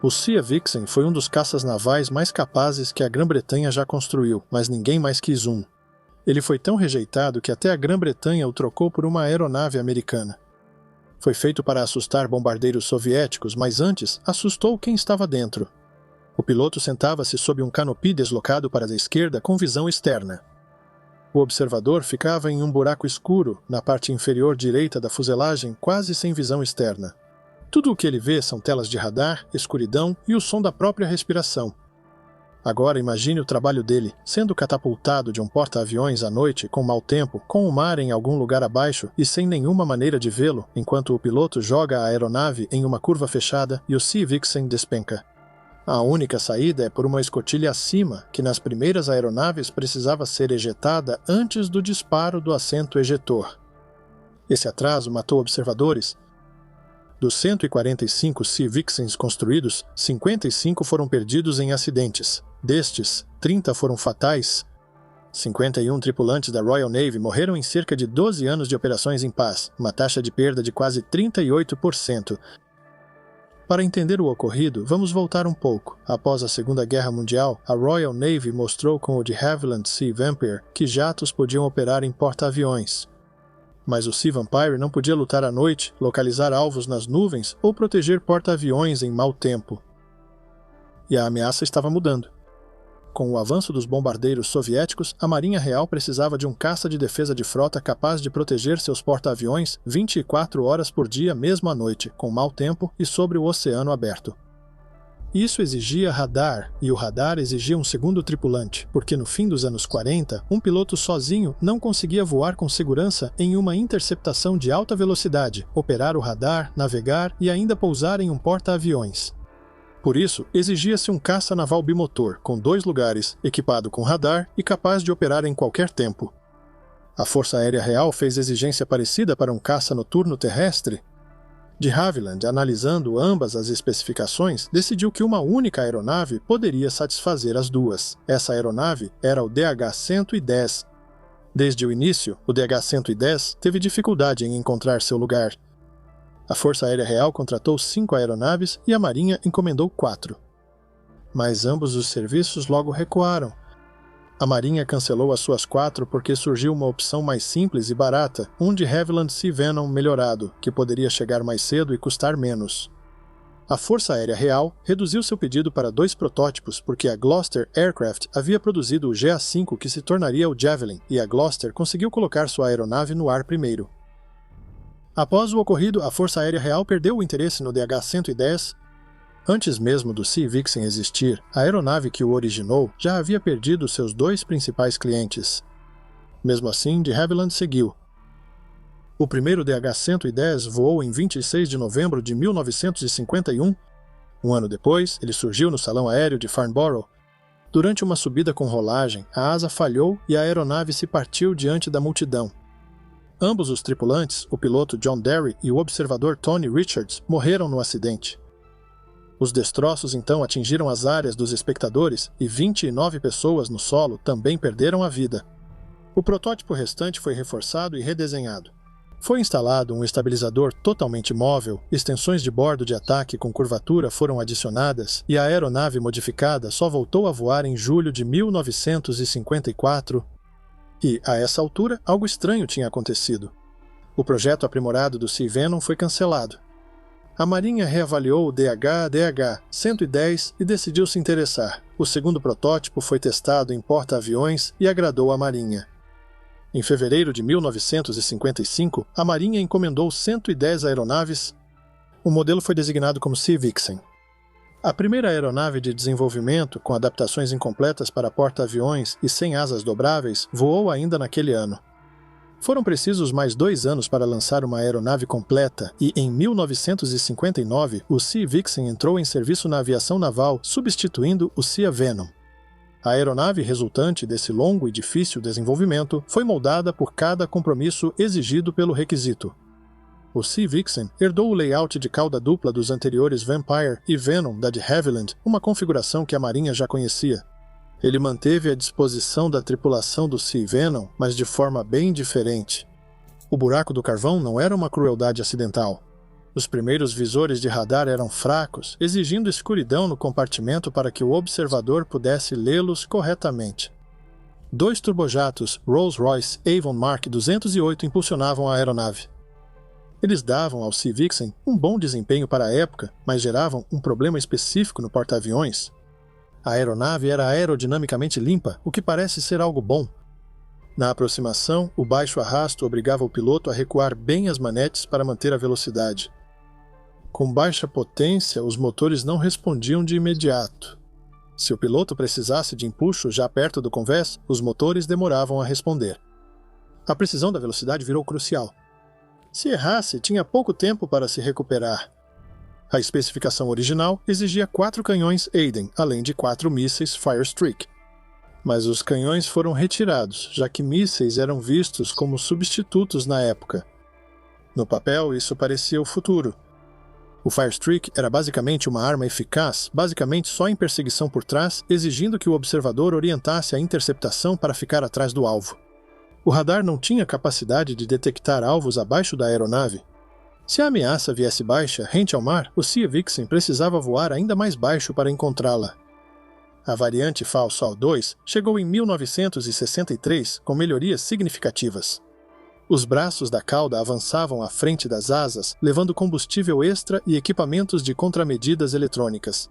O Sea Vixen foi um dos caças navais mais capazes que a Grã-Bretanha já construiu, mas ninguém mais quis um. Ele foi tão rejeitado que até a Grã-Bretanha o trocou por uma aeronave americana. Foi feito para assustar bombardeiros soviéticos, mas antes assustou quem estava dentro. O piloto sentava-se sob um canopy deslocado para a esquerda com visão externa. O observador ficava em um buraco escuro, na parte inferior direita da fuselagem, quase sem visão externa. Tudo o que ele vê são telas de radar, escuridão e o som da própria respiração. Agora imagine o trabalho dele, sendo catapultado de um porta-aviões à noite, com mau tempo, com o mar em algum lugar abaixo e sem nenhuma maneira de vê-lo, enquanto o piloto joga a aeronave em uma curva fechada e o Sea Vixen despenca. A única saída é por uma escotilha acima, que nas primeiras aeronaves precisava ser ejetada antes do disparo do assento ejetor. Esse atraso matou observadores. Dos 145 Sea Vixens construídos, 55 foram perdidos em acidentes. Destes, 30 foram fatais. 51 tripulantes da Royal Navy morreram em cerca de 12 anos de operações em paz, uma taxa de perda de quase 38%. Para entender o ocorrido, vamos voltar um pouco. Após a Segunda Guerra Mundial, a Royal Navy mostrou com o de Havilland Sea Vampire que jatos podiam operar em porta-aviões. Mas o Sea Vampire não podia lutar à noite, localizar alvos nas nuvens ou proteger porta-aviões em mau tempo. E a ameaça estava mudando. Com o avanço dos bombardeiros soviéticos, a Marinha Real precisava de um caça de defesa de frota capaz de proteger seus porta-aviões 24 horas por dia, mesmo à noite, com mau tempo e sobre o oceano aberto. Isso exigia radar, e o radar exigia um segundo tripulante, porque no fim dos anos 40, um piloto sozinho não conseguia voar com segurança em uma interceptação de alta velocidade, operar o radar, navegar e ainda pousar em um porta-aviões. Por isso, exigia-se um caça naval bimotor, com 2 lugares, equipado com radar e capaz de operar em qualquer tempo. A Força Aérea Real fez exigência parecida para um caça noturno terrestre. De Havilland, analisando ambas as especificações, decidiu que uma única aeronave poderia satisfazer as duas. Essa aeronave era o DH-110. Desde o início, o DH-110 teve dificuldade em encontrar seu lugar. A Força Aérea Real contratou 5 aeronaves e a Marinha encomendou 4. Mas ambos os serviços logo recuaram. A Marinha cancelou as suas 4 porque surgiu uma opção mais simples e barata, um de Havilland Sea Venom melhorado, que poderia chegar mais cedo e custar menos. A Força Aérea Real reduziu seu pedido para 2 protótipos porque a Gloster Aircraft havia produzido o GA-5 que se tornaria o Javelin, e a Gloster conseguiu colocar sua aeronave no ar primeiro. Após o ocorrido, a Força Aérea Real perdeu o interesse no DH-110. Antes mesmo do Sea Vixen existir, a aeronave que o originou já havia perdido seus 2 principais clientes. Mesmo assim, de Havilland seguiu. O primeiro DH-110 voou em 26 de novembro de 1951. Um ano depois, ele surgiu no salão aéreo de Farnborough. Durante uma subida com rolagem, a asa falhou e a aeronave se partiu diante da multidão. Ambos os tripulantes, o piloto John Derry e o observador Tony Richards, morreram no acidente. Os destroços então atingiram as áreas dos espectadores e 29 pessoas no solo também perderam a vida. O protótipo restante foi reforçado e redesenhado. Foi instalado um estabilizador totalmente móvel, extensões de bordo de ataque com curvatura foram adicionadas e a aeronave modificada só voltou a voar em julho de 1954. E, a essa altura, algo estranho tinha acontecido. O projeto aprimorado do Sea Venom foi cancelado. A Marinha reavaliou o DH-110 e decidiu se interessar. O segundo protótipo foi testado em porta-aviões e agradou a Marinha. Em fevereiro de 1955, a Marinha encomendou 110 aeronaves. O modelo foi designado como Sea Vixen. A primeira aeronave de desenvolvimento, com adaptações incompletas para porta-aviões e sem asas dobráveis, voou ainda naquele ano. Foram precisos mais 2 anos para lançar uma aeronave completa e, em 1959, o Sea Vixen entrou em serviço na aviação naval, substituindo o Sea Venom. A aeronave resultante desse longo e difícil desenvolvimento foi moldada por cada compromisso exigido pelo requisito. O Sea Vixen herdou o layout de cauda dupla dos anteriores Vampire e Venom da de Havilland, uma configuração que a Marinha já conhecia. Ele manteve a disposição da tripulação do Sea Venom, mas de forma bem diferente. O buraco do carvão não era uma crueldade acidental. Os primeiros visores de radar eram fracos, exigindo escuridão no compartimento para que o observador pudesse lê-los corretamente. 2 turbojatos Rolls-Royce Avon Mark 208 impulsionavam a aeronave. Eles davam ao Sea Vixen um bom desempenho para a época, mas geravam um problema específico no porta-aviões. A aeronave era aerodinamicamente limpa, o que parece ser algo bom. Na aproximação, o baixo arrasto obrigava o piloto a recuar bem as manetes para manter a velocidade. Com baixa potência, os motores não respondiam de imediato. Se o piloto precisasse de empuxo já perto do convés, os motores demoravam a responder. A precisão da velocidade virou crucial. Se errasse, tinha pouco tempo para se recuperar. A especificação original exigia 4 canhões Aiden, além de 4 mísseis Firestreak. Mas os canhões foram retirados, já que mísseis eram vistos como substitutos na época. No papel, isso parecia o futuro. O Firestreak era basicamente uma arma eficaz, basicamente só em perseguição por trás, exigindo que o observador orientasse a interceptação para ficar atrás do alvo. O radar não tinha capacidade de detectar alvos abaixo da aeronave. Se a ameaça viesse baixa, rente ao mar, o Sea Vixen precisava voar ainda mais baixo para encontrá-la. A variante FAL-SOL 2 chegou em 1963 com melhorias significativas. Os braços da cauda avançavam à frente das asas, levando combustível extra e equipamentos de contramedidas eletrônicas.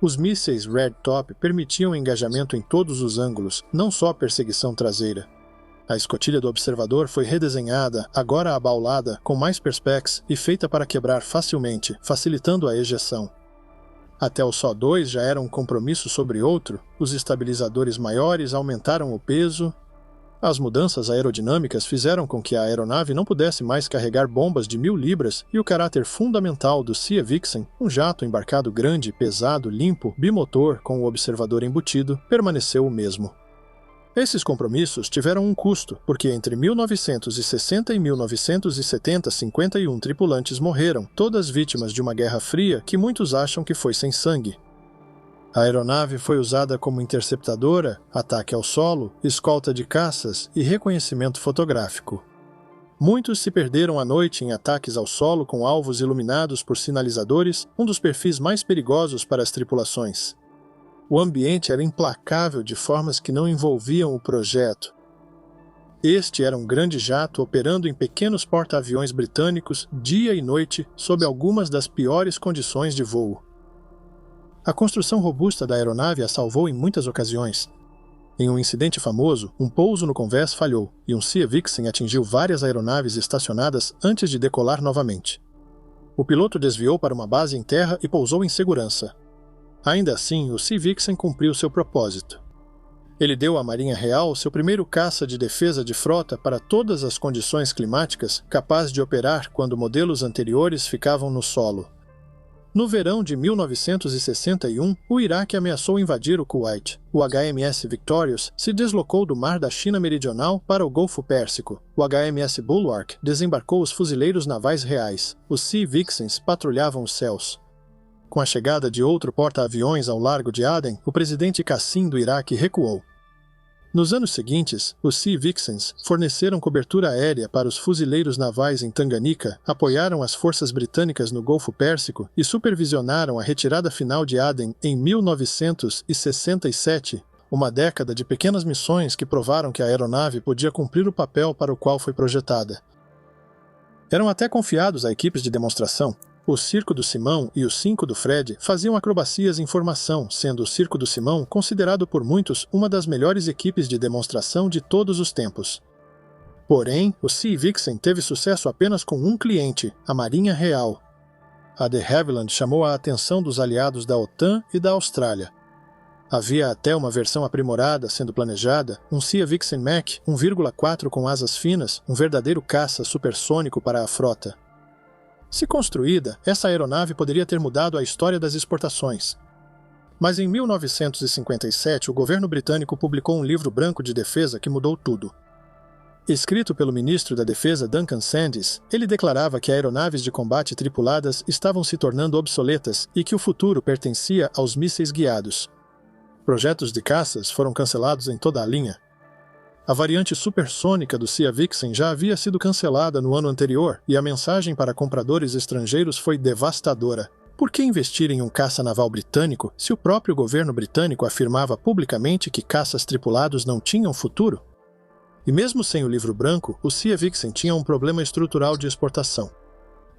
Os mísseis Red Top permitiam engajamento em todos os ângulos, não só perseguição traseira. A escotilha do observador foi redesenhada, agora abaulada, com mais perspex e feita para quebrar facilmente, facilitando a ejeção. Até o SO 2 já era um compromisso sobre outro, os estabilizadores maiores aumentaram o peso. As mudanças aerodinâmicas fizeram com que a aeronave não pudesse mais carregar bombas de 1000 libras e o caráter fundamental do Sea Vixen, um jato embarcado grande, pesado, limpo, bimotor com o observador embutido, permaneceu o mesmo. Esses compromissos tiveram um custo, porque entre 1960 e 1970, 51 tripulantes morreram, todas vítimas de uma guerra fria que muitos acham que foi sem sangue. A aeronave foi usada como interceptadora, ataque ao solo, escolta de caças e reconhecimento fotográfico. Muitos se perderam à noite em ataques ao solo com alvos iluminados por sinalizadores, um dos perfis mais perigosos para as tripulações. O ambiente era implacável de formas que não envolviam o projeto. Este era um grande jato operando em pequenos porta-aviões britânicos dia e noite sob algumas das piores condições de voo. A construção robusta da aeronave a salvou em muitas ocasiões. Em um incidente famoso, um pouso no convés falhou e um Sea Vixen atingiu várias aeronaves estacionadas antes de decolar novamente. O piloto desviou para uma base em terra e pousou em segurança. Ainda assim, o Sea Vixen cumpriu seu propósito. Ele deu à Marinha Real seu primeiro caça de defesa de frota para todas as condições climáticas, capaz de operar quando modelos anteriores ficavam no solo. No verão de 1961, o Iraque ameaçou invadir o Kuwait. O HMS Victorious se deslocou do Mar da China Meridional para o Golfo Pérsico. O HMS Bulwark desembarcou os fuzileiros navais reais. Os Sea Vixens patrulhavam os céus. Com a chegada de outro porta-aviões ao largo de Aden, o presidente Qassim do Iraque recuou. Nos anos seguintes, os Sea Vixens forneceram cobertura aérea para os fuzileiros navais em Tanganica, apoiaram as forças britânicas no Golfo Pérsico e supervisionaram a retirada final de Aden em 1967, uma década de pequenas missões que provaram que a aeronave podia cumprir o papel para o qual foi projetada. Eram até confiados a equipes de demonstração. O Circo do Simão e o 5 do Fred faziam acrobacias em formação, sendo o Circo do Simão considerado por muitos uma das melhores equipes de demonstração de todos os tempos. Porém, o Sea Vixen teve sucesso apenas com um cliente, a Marinha Real. A de Havilland chamou a atenção dos aliados da OTAN e da Austrália. Havia até uma versão aprimorada sendo planejada, um Sea Vixen Mach 1,4 com asas finas, um verdadeiro caça supersônico para a frota. Se construída, essa aeronave poderia ter mudado a história das exportações. Mas em 1957, o governo britânico publicou um livro branco de defesa que mudou tudo. Escrito pelo ministro da Defesa Duncan Sandys, ele declarava que aeronaves de combate tripuladas estavam se tornando obsoletas e que o futuro pertencia aos mísseis guiados. Projetos de caças foram cancelados em toda a linha. A variante supersônica do Sea Vixen já havia sido cancelada no ano anterior e a mensagem para compradores estrangeiros foi devastadora. Por que investir em um caça naval britânico se o próprio governo britânico afirmava publicamente que caças tripulados não tinham futuro? E mesmo sem o livro branco, o Sea Vixen tinha um problema estrutural de exportação.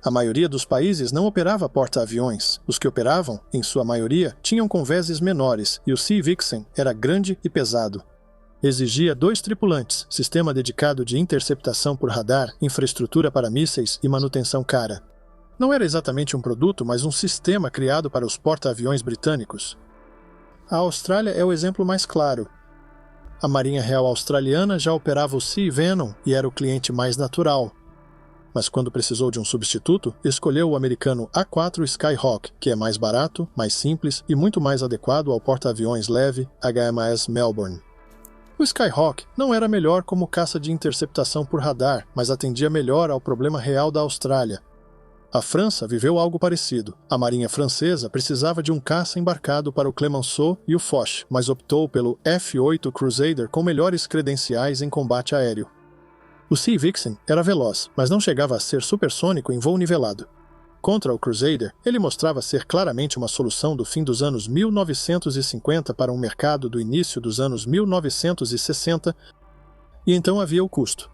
A maioria dos países não operava porta-aviões. Os que operavam, em sua maioria, tinham convéses menores e o Sea Vixen era grande e pesado. Exigia 2 tripulantes, sistema dedicado de interceptação por radar, infraestrutura para mísseis e manutenção cara. Não era exatamente um produto, mas um sistema criado para os porta-aviões britânicos. A Austrália é o exemplo mais claro. A Marinha Real Australiana já operava o Sea Venom e era o cliente mais natural. Mas quando precisou de um substituto, escolheu o americano A4 Skyhawk, que é mais barato, mais simples e muito mais adequado ao porta-aviões leve HMAS Melbourne. O Skyhawk não era melhor como caça de interceptação por radar, mas atendia melhor ao problema real da Austrália. A França viveu algo parecido. A marinha francesa precisava de um caça embarcado para o Clemenceau e o Foch, mas optou pelo F-8 Crusader com melhores credenciais em combate aéreo. O Sea Vixen era veloz, mas não chegava a ser supersônico em voo nivelado. Contra o Crusader, ele mostrava ser claramente uma solução do fim dos anos 1950 para um mercado do início dos anos 1960, e então havia o custo.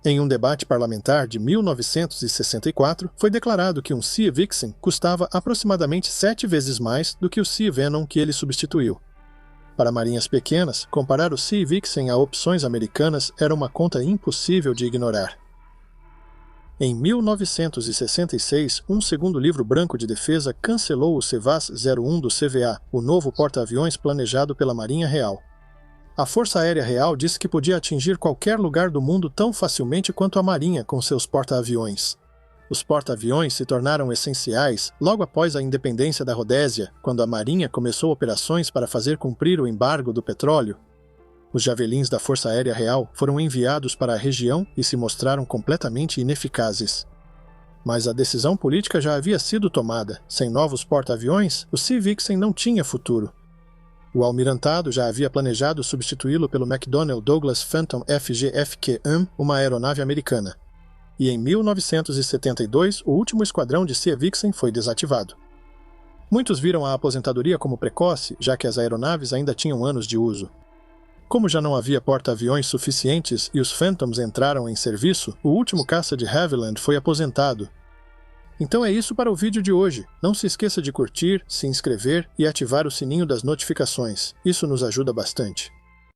Em um debate parlamentar de 1964, foi declarado que um Sea Vixen custava aproximadamente 7 vezes mais do que o Sea Venom que ele substituiu. Para marinhas pequenas, comparar o Sea Vixen a opções americanas era uma conta impossível de ignorar. Em 1966, um segundo livro branco de defesa cancelou o Cevas 01 do CVA, o novo porta-aviões planejado pela Marinha Real. A Força Aérea Real disse que podia atingir qualquer lugar do mundo tão facilmente quanto a Marinha com seus porta-aviões. Os porta-aviões se tornaram essenciais logo após a independência da Rodésia, quando a Marinha começou operações para fazer cumprir o embargo do petróleo. Os javelins da Força Aérea Real foram enviados para a região e se mostraram completamente ineficazes. Mas a decisão política já havia sido tomada. Sem novos porta-aviões, o Sea Vixen não tinha futuro. O almirantado já havia planejado substituí-lo pelo McDonnell Douglas Phantom FGFQ-1, uma aeronave americana. E em 1972, o último esquadrão de Sea Vixen foi desativado. Muitos viram a aposentadoria como precoce, já que as aeronaves ainda tinham anos de uso. Como já não havia porta-aviões suficientes e os Phantoms entraram em serviço, o último caça de Havilland foi aposentado. Então é isso para o vídeo de hoje. Não se esqueça de curtir, se inscrever e ativar o sininho das notificações. Isso nos ajuda bastante.